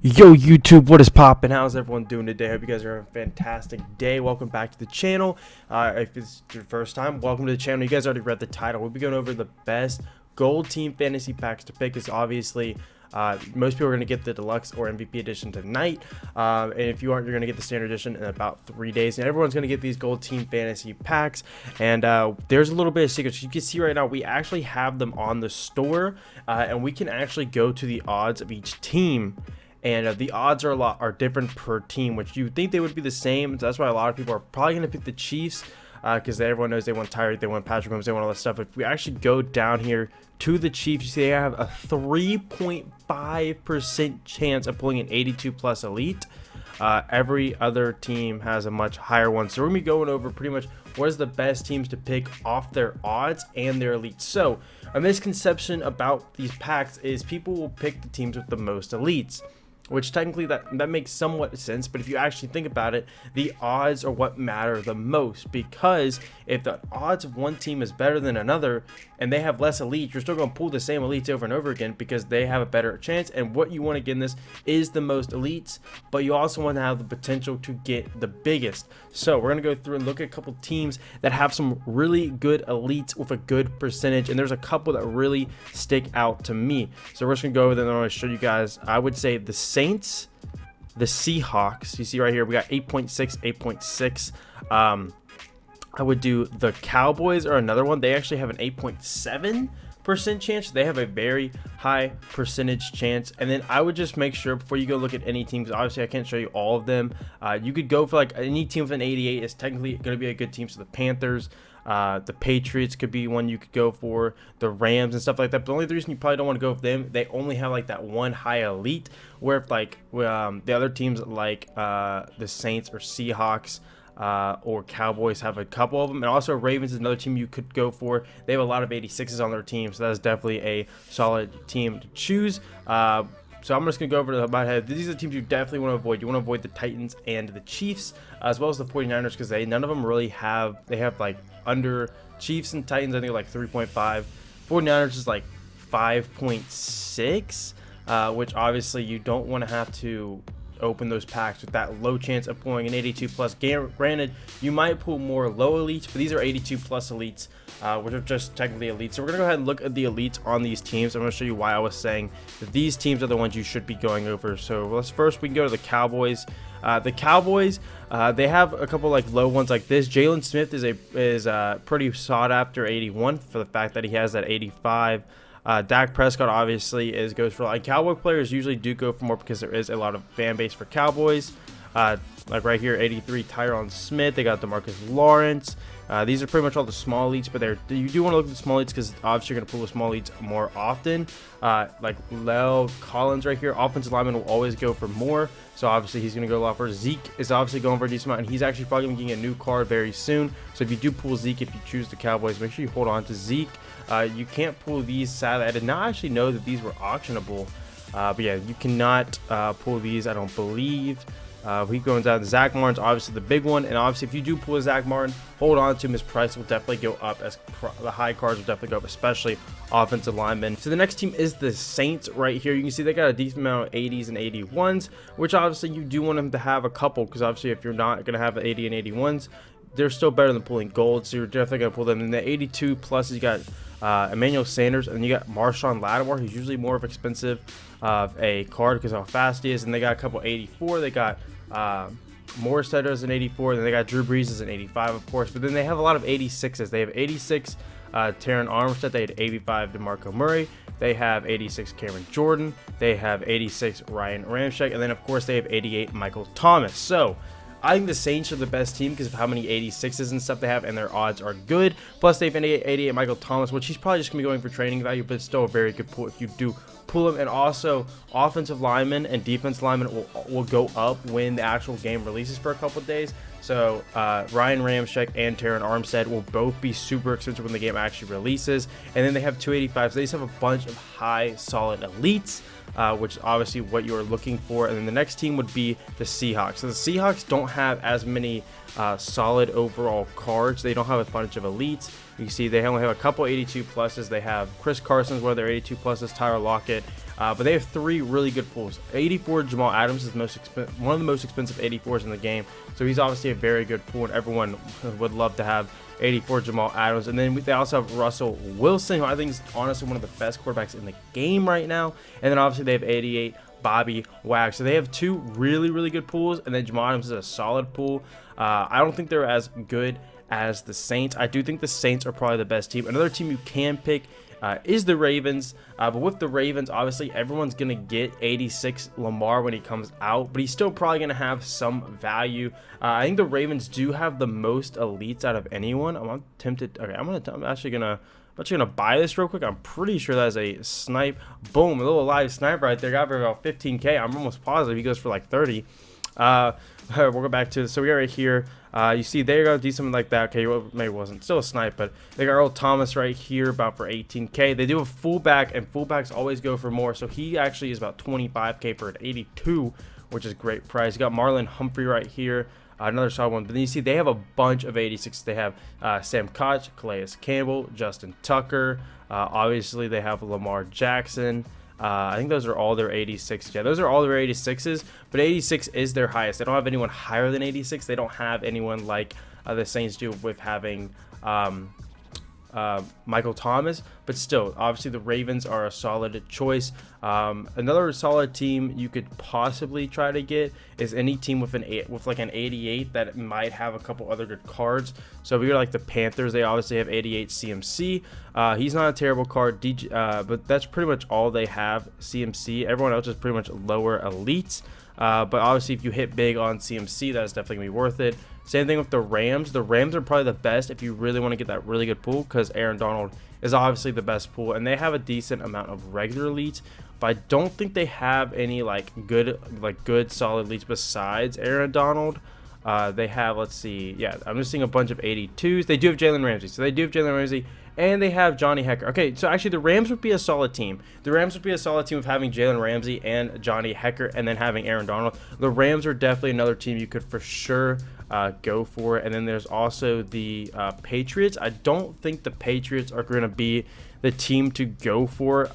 Yo YouTube, what is poppin'? How's everyone doing today? I hope you guys are having a fantastic day. Welcome back to the channel. If it's your first time, welcome to the channel. You guys already read the title. We'll be going over the best gold team fantasy packs to pick. Is obviously most people are going to get the deluxe or MVP edition tonight, and if you aren't, you're going to get the standard edition in about 3 days, and everyone's going to get these gold team fantasy packs. And there's a little bit of secrets. You can see right now we actually have them on the store, and we can actually go to the odds of each team. And the odds are different per team, which you think they would be the same. So that's why a lot of people are probably going to pick the Chiefs, because everyone knows they want Tyreek, they want Patrick Mahomes, they want all that stuff. If we actually go down here to the Chiefs, you see they have a 3.5% chance of pulling an 82 plus elite. Every other team has a much higher one. So we're going to be going over pretty much what is the best teams to pick off their odds and their elites. So a misconception about these packs is people will pick the teams with the most elites, which technically that makes somewhat sense. But if you actually think about it, the odds are what matter the most, because if the odds of one team is better than another and they have less elites, you're still going to pull the same elites over and over again because they have a better chance. And what you want to get in this is the most elites, but you also want to have the potential to get the biggest. So we're going to go through and look at a couple teams that have some really good elites with a good percentage, and there's a couple that really stick out to me. So we're just going to go over them and I'm going to show you guys. I would say the Saints, the Seahawks. You see right here we got 8.6, 8.6. I would do the Cowboys or another one. They actually have an 8.7% chance. They have a very high percentage chance. And then I would just make sure before you go look at any teams, obviously I can't show you all of them. You could go for like any team with an 88 is technically going to be a good team. So the Panthers, the Patriots could be one you could go for, the Rams and stuff like that. But the only reason you probably don't want to go for them, they only have like that one high elite, where if like the other teams like the Saints or Seahawks or Cowboys have a couple of them. And also Ravens is another team you could go for. They have a lot of 86s on their team, so that's definitely a solid team to choose. So I'm just going to go over to the head. These are the teams you definitely want to avoid. You want to avoid the Titans and the Chiefs, as well as the 49ers, because none of them really have, they have like under Chiefs and Titans, I think like 3.5. 49ers is like 5.6, which obviously you don't want to have to open those packs with that low chance of pulling an 82 plus. Granted, you might pull more low elites, but these are 82 plus elites, which are just technically elites. So we're gonna go ahead and look at the elites on these teams. I'm gonna show you why I was saying that these teams are the ones you should be going over. So let's first, we can go to the Cowboys. The Cowboys, they have a couple like low ones like this. Jalen Smith is a pretty sought after 81 for the fact that he has that 85. Dak Prescott obviously goes for, like, Cowboy players usually do go for more because there is a lot of fan base for Cowboys. Like right here, 83 Tyron Smith. They got DeMarcus Lawrence. These are pretty much all the small elites, but you do want to look at the small elites because obviously you're going to pull the small elites more often. Like Lel Collins right here, offensive lineman will always go for more, so obviously he's going to go a lot for. Zeke is obviously going for a decent amount, and he's actually probably going to be getting a new card very soon. So if you do pull Zeke, if you choose the Cowboys, make sure you hold on to Zeke. You can't pull these, sadly. I did not actually know that these were auctionable, but yeah, you cannot pull these, I don't believe. We going down to Zach Martin's obviously the big one, and obviously if you do pull a Zach Martin, hold on to him. His price will definitely go up, as the high cards will definitely go up, especially offensive linemen. So the next team is the Saints right here. You can see they got a decent amount of 80s and 81s, which obviously you do want them to have a couple, because obviously if you're not going to have the 80 and 81s, they're still better than pulling gold, so you're definitely going to pull them. In the 82 plus, you got Emmanuel Sanders, and you got Marshawn Lattimore, who's usually more of expensive a card because of how fast he is. And they got a couple 84. They got Morstead as an 84, then they got Drew Brees as an 85, of course. But then they have a lot of 86s. They have 86 Terran Armstead. They had 85 DeMarco Murray. They have 86 Cameron Jordan. They have 86 Ryan Ramczyk, and then of course they have 88 Michael Thomas. So I think the Saints are the best team because of how many 86s and stuff they have, and their odds are good. Plus, they have 88 Michael Thomas, which he's probably just going to be going for training value, but it's still a very good pull if you do pull him. And also, offensive linemen and defense linemen will go up when the actual game releases for a couple of days. So Ryan Ramczyk and Terran Armstead will both be super expensive when the game actually releases. And then they have 285, so they just have a bunch of high, solid elites, which is obviously what you're looking for. And then the next team would be the Seahawks. So the Seahawks don't have as many solid overall cards. They don't have a bunch of elites. You can see they only have a couple 82 pluses. They have Chris Carson's one of their 82 pluses, Tyler Lockett, But they have 3 really good pools. 84 Jamal Adams is one of the most expensive 84s in the game, so he's obviously a very good pool, and everyone would love to have 84 Jamal Adams. And then they also have Russell Wilson, who I think is honestly one of the best quarterbacks in the game right now. And then obviously they have 88 Bobby Wag. So they have 2 really good pools, and then Jamal Adams is a solid pool. I don't think they're as good as the Saints. I do think the Saints are probably the best team. Another team you can pick is the Ravens, but with the Ravens, obviously everyone's gonna get 86 Lamar when he comes out, but he's still probably gonna have some value. I think the Ravens do have the most elites out of anyone. I'm tempted. Okay, I'm actually gonna buy this real quick. I'm pretty sure that's a snipe. Boom, a little live snipe right there. Got for about 15K. I'm almost positive he goes for like 30. We'll go back to, so we got right here. You see they're gonna do something like that. Okay, well, maybe it wasn't still a snipe, but they got Earl Thomas right here about for 18K. They do a fullback, and fullbacks always go for more, so he actually is about 25K for an 82, which is great price. You got Marlon Humphrey right here, another solid one. But then you see they have a bunch of 86. They have Sam Koch, Calais Campbell, Justin Tucker. Obviously they have Lamar Jackson. I think those are all their 86. Yeah, those are all their 86s, but 86 is their highest. They don't have anyone higher than 86. They don't have anyone like the Saints do with having Michael Thomas, but still, obviously the Ravens are a solid choice. Another solid team you could possibly try to get is any team with like an 88 that might have a couple other good cards. So if you're like the Panthers, they obviously have 88 CMC. He's not a terrible card, but that's pretty much all they have. CMC. Everyone else is pretty much lower elites. But obviously, if you hit big on CMC, that's definitely gonna be worth it. Same thing with the Rams. The Rams are probably the best if you really want to get that really good pool, because Aaron Donald is obviously the best pool, and they have a decent amount of regular elites. But I don't think they have any good solid elites besides Aaron Donald. They have, let's see, yeah, I'm just seeing a bunch of 82s. They do have Jalen Ramsey, so they do have Jalen Ramsey, and they have Johnny Hecker. Okay, so actually the Rams would be a solid team. The Rams would be a solid team of having Jalen Ramsey and Johnny Hecker, and then having Aaron Donald. The Rams are definitely another team you could for sure go for. And then there's also the Patriots. I don't think the Patriots are going to be the team to go for,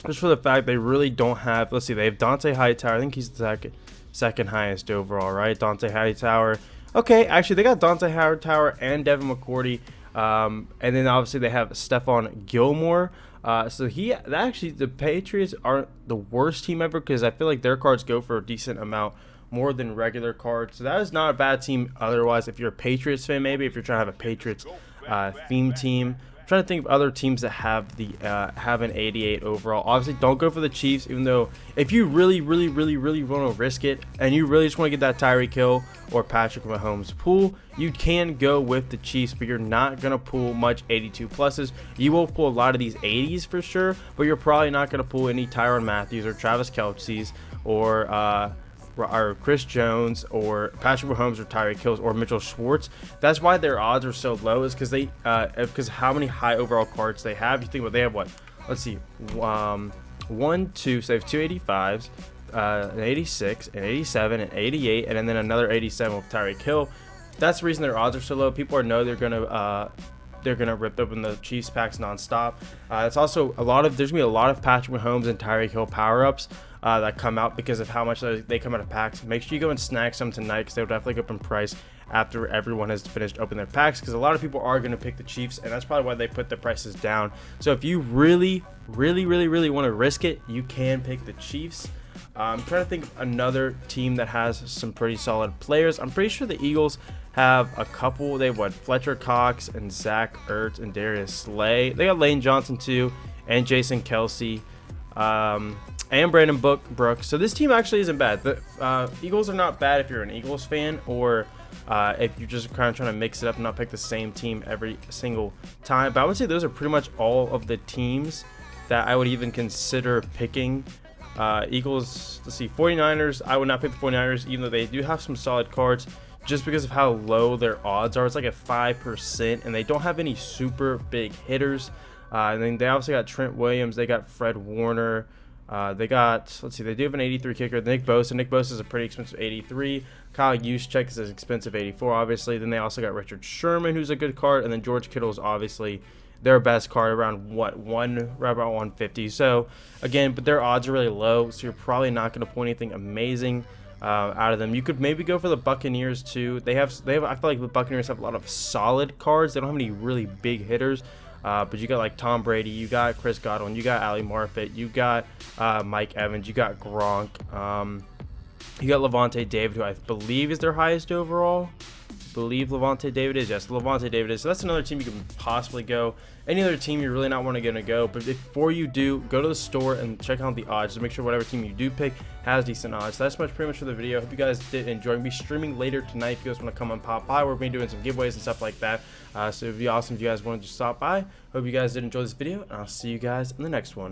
just for the fact they really don't have, let's see, they have Dante Hightower. I think he's the second highest overall, right? Dante Hightower. Okay, actually they got Dante Hightower and Devin McCourty. And then obviously they have Stephon Gilmore. So actually the Patriots aren't the worst team ever, because I feel like their cards go for a decent amount more than regular cards. So that is not a bad team otherwise. If you're a Patriots fan, maybe if you're trying to have a Patriots theme team. I'm trying to think of other teams that have the have an 88 overall. Obviously, don't go for the Chiefs, even though if you really want to risk it and you really just want to get that Tyreek Hill or Patrick Mahomes pool, you can go with the Chiefs, but you're not going to pull much 82 pluses. You will pull a lot of these 80s for sure, but you're probably not going to pull any Tyrann Matthews or Travis Kelce's or Chris Jones or Patrick Mahomes or Tyreek Hill or Mitchell Schwartz. That's why their odds are so low, is because because how many high overall cards they have. You think what they have, what? Let's see, 1, 2, so they have 2 85s, an 86, an 87, an 88, and then another 87 with Tyreek Hill. That's the reason their odds are so low. People know they're gonna rip open the Chiefs packs nonstop. It's also there's gonna be a lot of Patrick Mahomes and Tyreek Hill power-ups that come out because of how much they come out of packs. Make sure you go and snag some tonight, because they'll definitely go up in price after everyone has finished opening their packs, because a lot of people are going to pick the Chiefs, and that's probably why they put the prices down. So if you really want to risk it, you can pick the Chiefs. I'm trying to think of another team that has some pretty solid players. I'm pretty sure the Eagles have a couple. They have Fletcher Cox and Zach Ertz and Darius Slay. They got Lane Johnson too, and Jason Kelsey, and Brandon Brooks. So this team actually isn't bad. The Eagles are not bad if you're an Eagles fan, or if you're just kind of trying to mix it up and not pick the same team every single time. But I would say those are pretty much all of the teams that I would even consider picking. Eagles, let's see, 49ers. I would not pick the 49ers, even though they do have some solid cards, just because of how low their odds are. It's like at 5%, and they don't have any super big hitters. And then they obviously got Trent Williams. They got Fred Warner. They got, let's see, they do have an 83 kicker, Nick Bosa. Nick Bosa is a pretty expensive 83. Kyle Juszczyk is an expensive 84, obviously. Then they also got Richard Sherman, who's a good card. And then George Kittle is obviously their best card around right about 150. So again, but their odds are really low, so you're probably not going to pull anything amazing out of them. You could maybe go for the Buccaneers too. They have. I feel like the Buccaneers have a lot of solid cards. They don't have any really big hitters. But you got like Tom Brady, you got Chris Godwin, you got Ali Marpet, you got Mike Evans, you got Gronk, you got Levante David, who I believe is their highest overall. Believe Levante David is. Yes, Levante David is. So that's another team you can possibly go. Any other team you're really not want to go, but before you do, go to the store and check out the odds to make sure whatever team you do pick has decent odds. So that's pretty much for the video. Hope you guys did enjoy. We'll be streaming later tonight if you guys want to come and pop by. We're going to be doing some giveaways and stuff like that. So it'd be awesome if you guys wanted to stop by. Hope you guys did enjoy this video, and I'll see you guys in the next one.